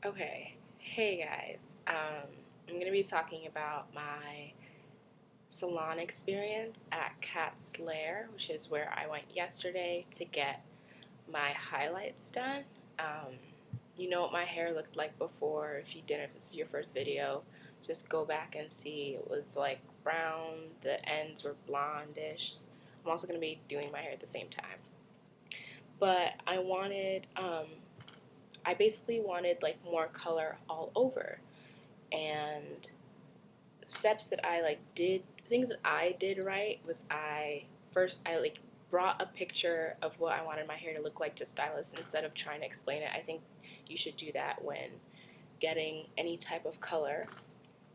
Okay, hey guys. I'm going to be talking about my salon experience at Lair, which is where I went yesterday to get my highlights done. Um, you know what my hair looked like before. If you didn't, if this is your first video, just go back and see. It was like brown, the ends were blondish. I'm also going to be doing my hair at the same time. But I basically wanted like more color all over. And steps that I did, things that I did right was I like brought a picture of what I wanted my hair to look like to stylists instead of trying to explain it. I think you should do that when getting any type of color,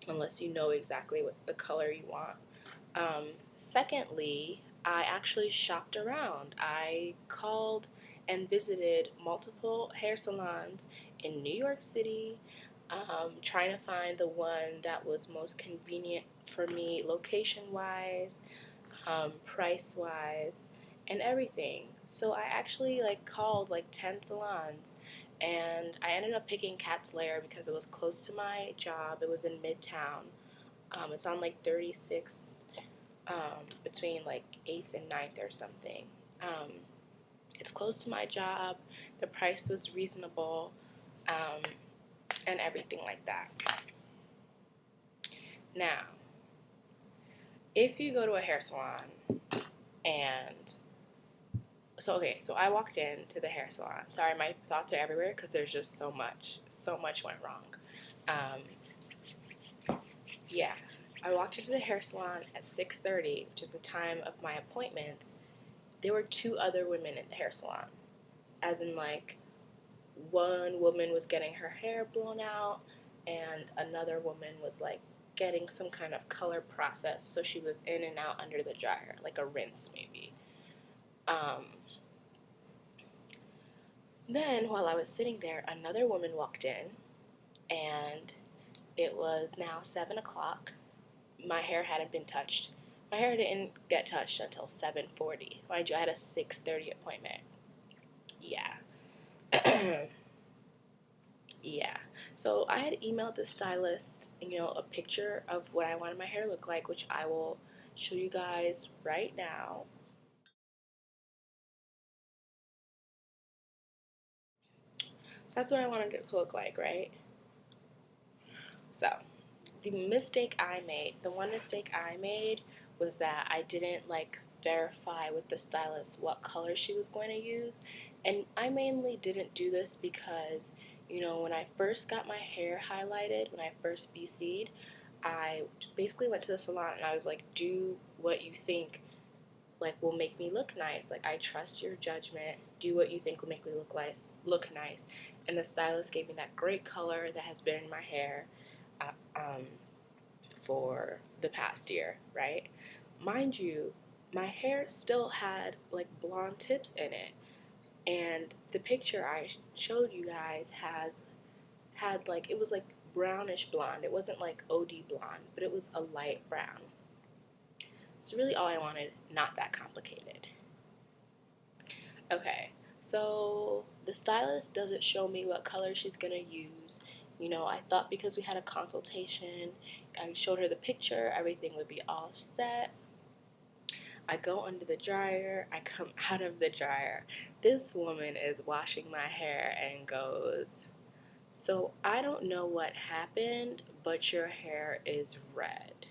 unless you know exactly what the color you want. Secondly, I actually shopped around. I called and visited multiple hair salons in New York City, trying to find the one that was most convenient for me location wise, price wise, and everything. So I actually called like 10 salons, and I ended up picking Cat's Lair because it was close to my job. It was in Midtown. It's on like 36th, between like 8th and 9th or something. Um, it's close to my job. The price was reasonable, um, and everything like that. Now, if you go to a hair salon and so I walked into the hair salon. Sorry, my thoughts are everywhere because there's just so much. So much went wrong. Yeah, I walked into the hair salon at 6:30, which is the time of my appointment. There were two other women in the hair salon, as in like one woman was getting her hair blown out, and another woman was like getting some kind of color process. So she was in and out under the dryer, like a rinse maybe. Um, then while I was sitting there, another woman walked in, and it was now 7 o'clock. My hair hadn't been touched. My hair didn't get touched until 7:40. Mind you, I had a 6:30 appointment. Yeah. Yeah. So I had emailed the stylist, a picture of what I wanted my hair to look like, which I will show you guys right now. So that's what I wanted it to look like, right? So the one mistake I made was that I didn't verify with the stylist what color she was going to use. And I mainly didn't do this because, when I first got my hair highlighted, when I first BC'd, I basically went to the salon and I was like, do what you think will make me look nice. Like, I trust your judgment. Do what you think will make me look nice. And the stylist gave me that great color that has been in my hair. Uh, um, for the past year, right? Mind you, my hair still had blonde tips in it, and the picture I showed you guys had it was brownish blonde. It wasn't like OD blonde, but it was a light brown. It's really all I wanted, not that complicated. Okay, so the stylist doesn't show me what color she's gonna use. I thought because we had a consultation, I showed her the picture, everything would be all set. I go under the dryer, I come out of the dryer. This woman is washing my hair and goes, "So I don't know what happened, but your hair is red."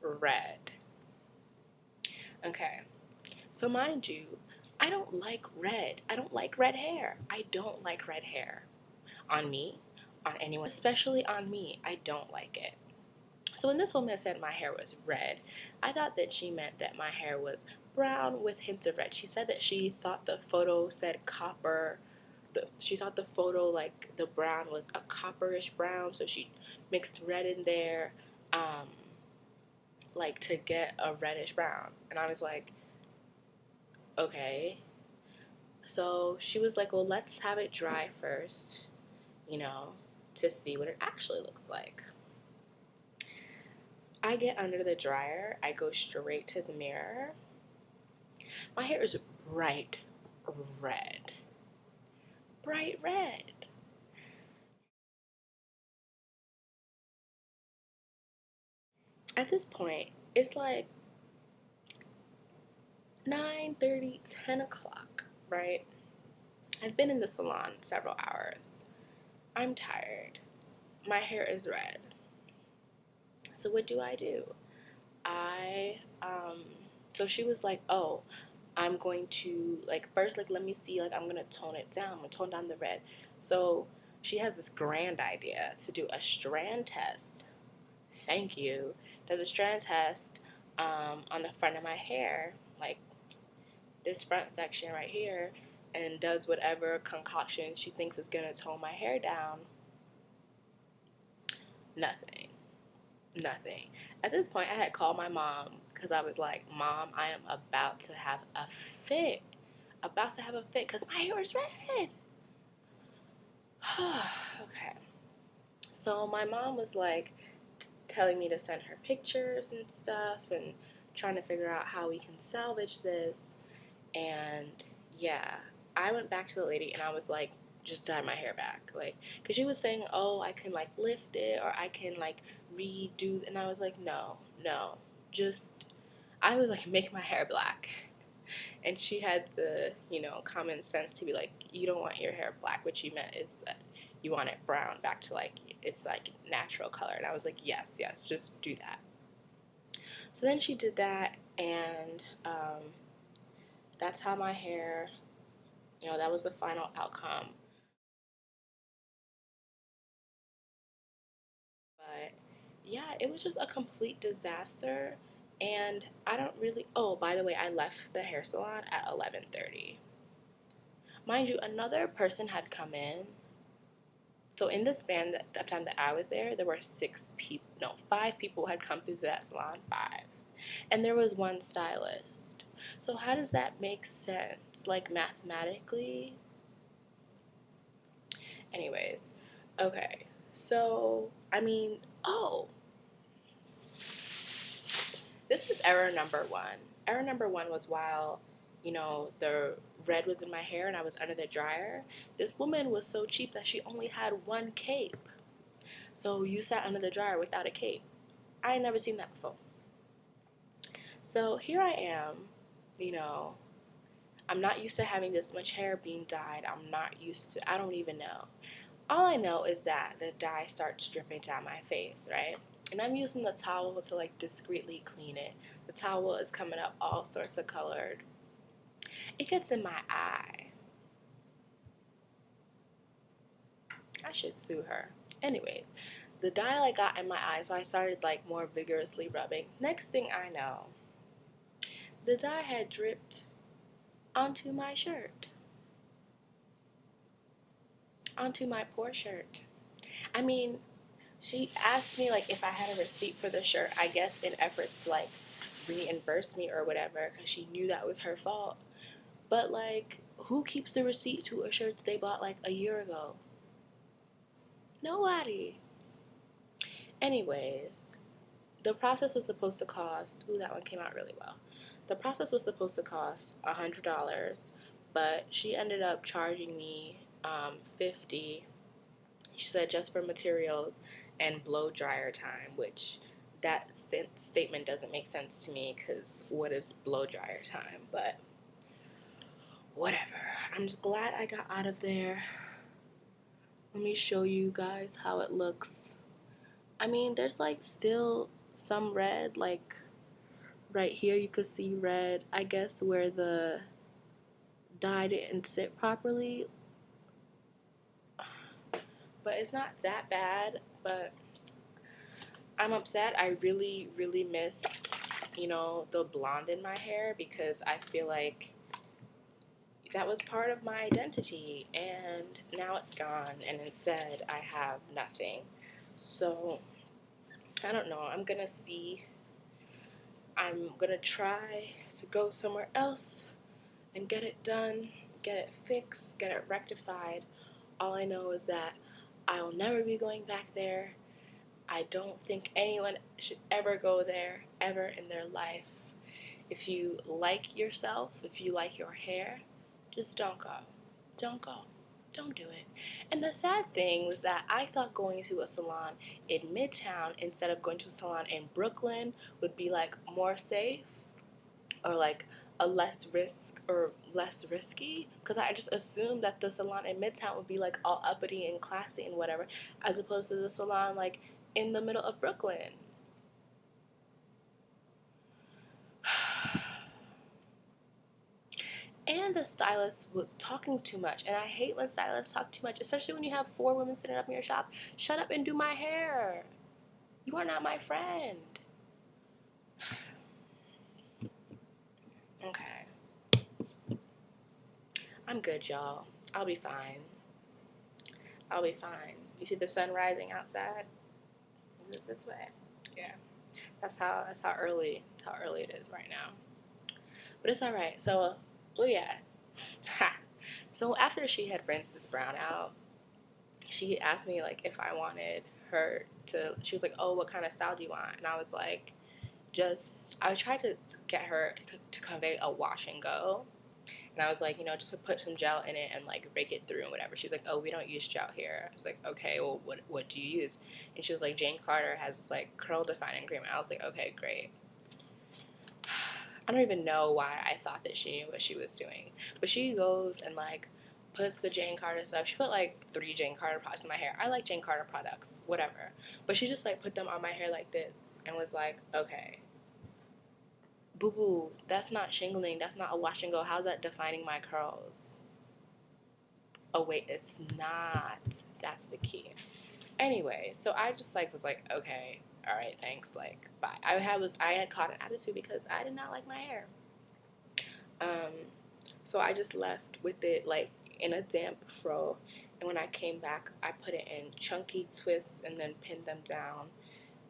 Red. Okay. So mind you, I don't like red. I don't like red hair. I don't like red hair. On me, on anyone, especially on me, I don't like it. So when this woman said my hair was red, I thought that she meant that my hair was brown with hints of red. She said that she thought the photo said copper. She thought the photo, the brown was a copperish brown, so she mixed red in there, um, to get a reddish brown. And I was like, okay. So she was like, well, let's have it dry first, you know, to see what it actually looks like. I get under the dryer, I go straight to the mirror. My hair is bright, red. Bright red. At this point, it's like 9:30, 10 o'clock, right? I've been in the salon several hours. I'm tired. My hair is red. So what do? I so she was like, "Oh, I'm going to like first like let me see like I'm gonna tone it down. I'm gonna tone down the red." So she has this grand idea to do a strand test. Thank you. Does a strand test on the front of my hair, like this front section right here, and does whatever concoction she thinks is gonna tone my hair down. Nothing. Nothing. At this point, I had called my mom because I was like, "Mom, I am about to have a fit. About to have a fit because my hair is red." Okay. So my mom was like telling me to send her pictures and stuff and trying to figure out how we can salvage this. And yeah, I went back to the lady and I was like, just dye my hair back. Like, because she was saying, oh, I can like lift it or I can like redo. And I was like, no, no, just, I was like, make my hair black. And she had the, common sense to be like, you don't want your hair black. What you meant is that you want it brown back to like, it's like natural color. And I was like, yes, yes, just do that. So then she did that and, that's how my hair, that was the final outcome. But yeah, it was just a complete disaster. And I don't really, oh, by the way, I left the hair salon at 11:30. Mind you, another person had come in. So in the span of time that I was there, there were 6 people, no, 5 people had come through that salon, 5. And there was one stylist. So how does that make sense? Like mathematically? Anyways, okay. So, I mean, oh, this is error number one. Error number one was while, the red was in my hair and I was under the dryer, this woman was so cheap that she only had one cape. So you sat under the dryer without a cape. I had never seen that before. So here I am, you know, I'm not used to having this much hair being dyed. I'm not used to, I don't even know. All I know is that the dye starts dripping down my face, right? And I'm using the towel to like discreetly clean it. The towel is coming up all sorts of colored. It gets in my eye. I should sue her. Anyways, the dye like got in my eye, so I started like more vigorously rubbing. Next thing I know, the dye had dripped onto my shirt, onto my poor shirt. I mean, she asked me like if I had a receipt for the shirt, I guess in efforts to like reimburse me or whatever, because she knew that was her fault. But like, who keeps the receipt to a shirt that they bought like a year ago? Nobody. Anyways, the process was supposed to cost, ooh, that one came out really well. The process was supposed to cost $100, but she ended up charging me 50. She said just for materials and blow dryer time, which that statement doesn't make sense to me because what is blow dryer time? But whatever. I'm just glad I got out of there. Let me show you guys how it looks. I mean, there's like still some red, like right here you could see red, I guess where the dye didn't sit properly. But it's not that bad, but I'm upset. I really, really miss, the blonde in my hair because I feel like that was part of my identity and now it's gone and instead I have nothing. So, I don't know. I'm gonna see. I'm gonna try to go somewhere else and get it done, get it fixed, get it rectified. All I know is that I will never be going back there. I don't think anyone should ever go there, ever in their life. If you like yourself, if you like your hair, Just don't go. Don't go. Don't do it. And the sad thing was that I thought going to a salon in Midtown instead of going to a salon in Brooklyn would be like more safe or like a less risky, because I just assumed that the salon in Midtown would be like all uppity and classy and whatever, as opposed to the salon like in the middle of Brooklyn. And the stylist was talking too much, and I hate when stylists talk too much, especially when you have 4 women sitting up in your shop. Shut up and do my hair. You are not my friend. Okay. I'm good, y'all. I'll be fine. I'll be fine. You see the sun rising outside? Is it this way? Yeah. That's how early it is right now. But it's alright. So, oh yeah. So after she had rinsed this brown out, she asked me like if I wanted her to, she was like, oh, what kind of style do you want? And I was like, I tried to get her to convey a wash and go. And I was like, just to put some gel in it and like rake it through and whatever. She was like, oh, we don't use gel here. I was like, okay, well, what do you use? And she was like, Jane Carter has this like curl defining cream. And I was like, okay, great. I don't even know why I thought that she knew what she was doing. But she goes and like puts the Jane Carter stuff. She put like 3 Jane Carter products in my hair. I like Jane Carter products, whatever. But she just like put them on my hair like this and was like, okay, boo-boo, that's not shingling. That's not a wash and go. How's that defining my curls? Oh, wait, it's not. That's the key. Anyway, so I just like was like, okay, all right, thanks, like, bye. I had caught an attitude because I did not like my hair. So I just left with it like in a damp fro, and when I came back, I put it in chunky twists and then pinned them down.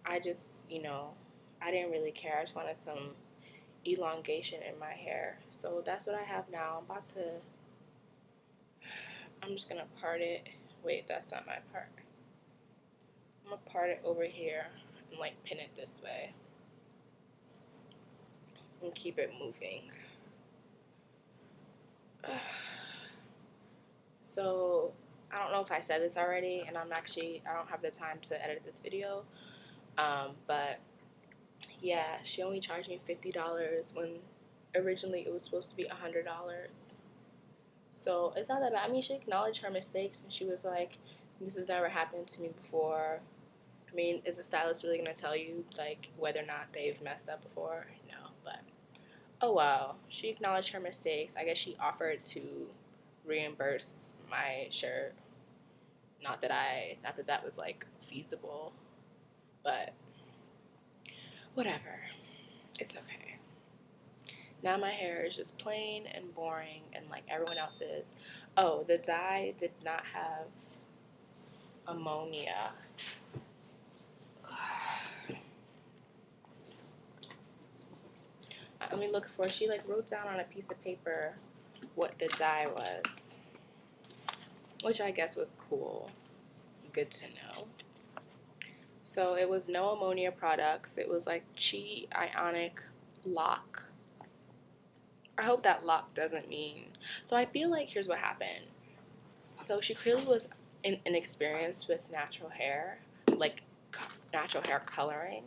I just, I didn't really care. I just wanted some elongation in my hair. So that's what I have now. I'm just gonna part it. Wait, that's not my part. I'm gonna part it over here and like pin it this way and keep it moving. So I don't know if I said this already, and I don't have the time to edit this video, but yeah, she only charged me $50 when originally it was supposed to be $100. So it's not that bad. I mean, she acknowledged her mistakes, and she was like, this has never happened to me before. I mean, is the stylist really going to tell you, like, whether or not they've messed up before? No, but, oh well. She acknowledged her mistakes. I guess she offered to reimburse my shirt. Not that that was, like, feasible, but whatever. It's okay. Now my hair is just plain and boring and like everyone else's. Oh, the dye did not have ammonia. Let me look for, she like wrote down on a piece of paper what the dye was, which I guess was cool. Good to know. So it was no ammonia products. It was like Chi Ionic Lock. I hope that lock doesn't mean. So I feel like here's what happened. So she clearly was inexperienced with natural hair, like natural hair coloring,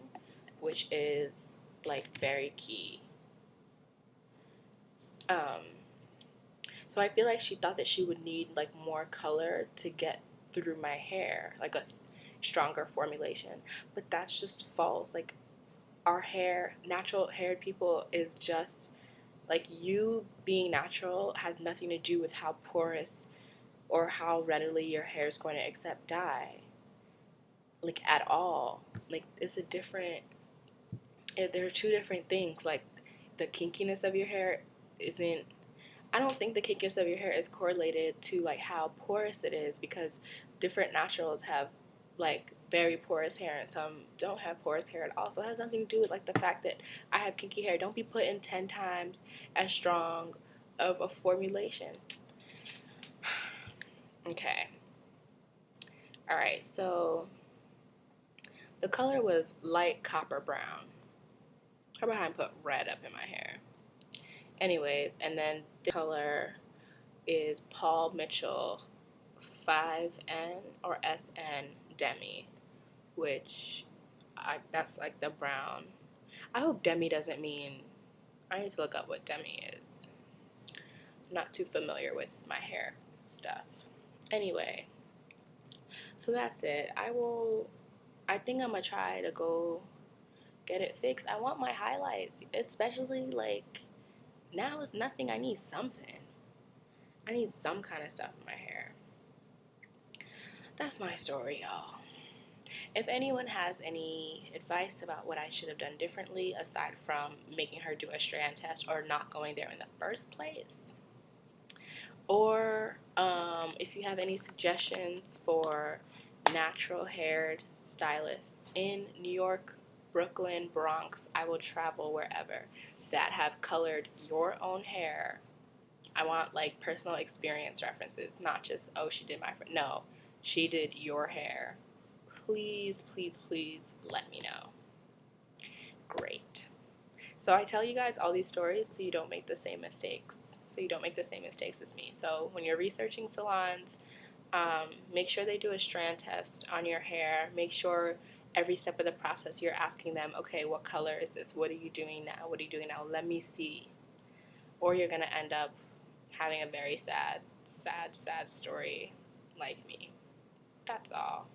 which is like very key. So I feel like she thought that she would need like more color to get through my hair, like a stronger formulation, but that's just false. Like our hair, natural haired people, is just like, you being natural has nothing to do with how porous or how readily your hair is going to accept dye, like at all. Like it's a different, there are 2 different things. Like the kinkiness of your hair isn't, I don't think the kinkiness of your hair is correlated to like how porous it is, because different naturals have like very porous hair and some don't have porous hair at all. So it has nothing to do with like the fact that I have kinky hair. Don't be putting 10 times as strong of a formulation. Okay. Alright, so the color was light copper brown. How about I put red up in my hair? Anyways, and then the color is Paul Mitchell 5N or SN Demi, which that's like the brown. I hope Demi doesn't mean, I need to look up what Demi is. I'm not too familiar with my hair stuff. Anyway, so that's it. I think I'm gonna try to go get it fixed. I want my highlights, especially like now is nothing. I need something. I need some kind of stuff in my hair. That's my story, y'all. If anyone has any advice about what I should have done differently, aside from making her do a strand test or not going there in the first place, or if you have any suggestions for natural haired stylists in New York, Brooklyn, Bronx, I will travel wherever, that have colored your own hair. I want like personal experience references, not just, oh, she did my friend. No, she did your hair. Please, please, please let me know. Great. So I tell you guys all these stories so you don't make the same mistakes. So you don't make the same mistakes as me. So when you're researching salons, make sure they do a strand test on your hair. Make sure every step of the process you're asking them, okay, what color is this? What are you doing now? What are you doing now? Let me see. Or you're going to end up having a very sad, sad, sad story like me. That's all.